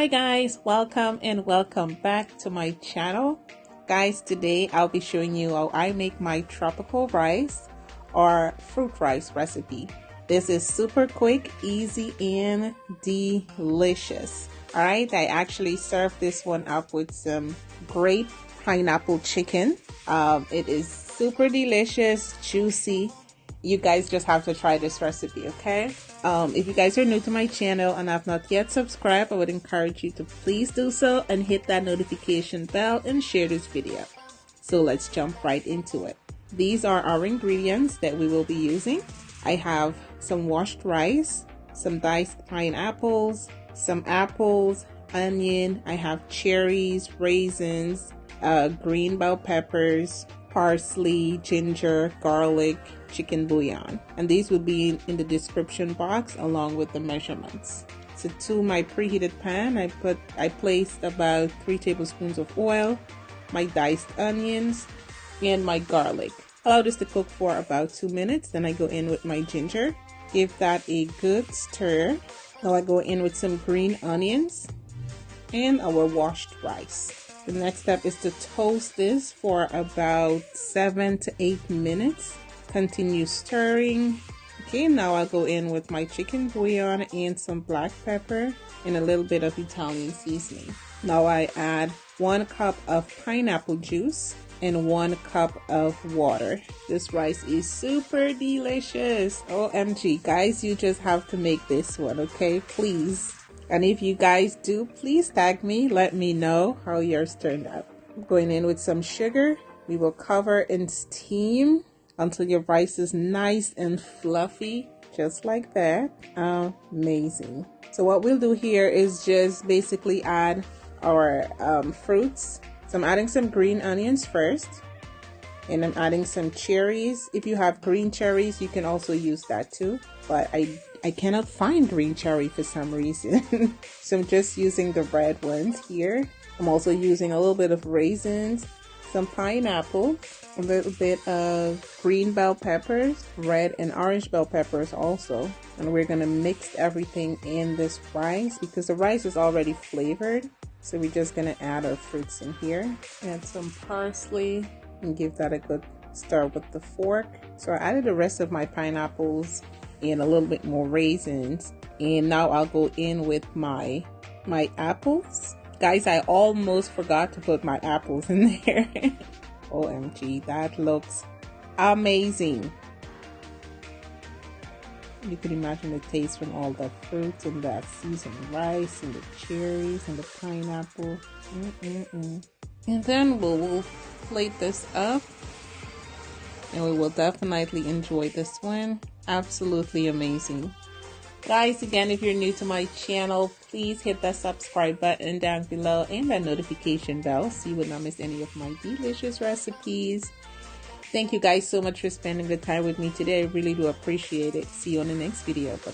Hi guys, welcome and welcome back to my channel. Guys, today I'll be showing you how I make my tropical rice or fruit rice recipe. This is super quick, easy, and delicious. Alright, I actually served this one up with some great pineapple chicken. It is super delicious, juicy. You guys just have to try this recipe, okay? If you guys are new to my channel and have not yet subscribed, I would encourage you to please do so and hit that notification bell and share this video. So let's jump right into it. These are our ingredients that we will be using. I have some washed rice, some diced pineapples, some apples, onion. I have cherries, raisins, green bell peppers, parsley, ginger, garlic, chicken bouillon, and these will be in the description box along with the measurements. So to my preheated pan, I placed about 3 tablespoons of oil, my diced onions, and my garlic. Allow this to cook for about 2 minutes. Then I go in with my ginger, give that a good stir. Now I go in with some green onions and our washed rice. The next step is to toast this for about 7 to 8 minutes. Continue stirring. Okay, now I'll go in with my chicken bouillon and some black pepper and a little bit of Italian seasoning. Now I add 1 cup of pineapple juice and 1 cup of water. This rice is super delicious. OMG, guys, you just have to make this one, okay? Please. And if you guys do, please tag me. Let me know how yours turned out. I'm going in with some sugar. We will cover and steam until your rice is nice and fluffy, just like that. Amazing. So what we'll do here is just basically add our fruits. So I'm adding some green onions first, and I'm adding some cherries. If you have green cherries, you can also use that too, but I cannot find green cherry for some reason. So I'm just using the red ones here. I'm also using a little bit of raisins, some pineapple, a little bit of green bell peppers, red and orange bell peppers also. And we're gonna mix everything in this rice because the rice is already flavored. So we're just gonna add our fruits in here. Add some parsley and give that a good stir with the fork. So I added the rest of my pineapples and a little bit more raisins, and now I'll go in with my apples. Guys, I almost forgot to put my apples in there. OMG, that looks amazing. You can imagine the taste from all the fruits and that seasoned rice and the cherries and the pineapple. And then we'll plate this up, and we will definitely enjoy this one. Absolutely amazing. Guys, again, if you're new to my channel, please hit that subscribe button down below and that notification bell so you will not miss any of my delicious recipes. Thank you guys so much for spending the time with me today. I really do appreciate it. See you on the next video. Bye-bye.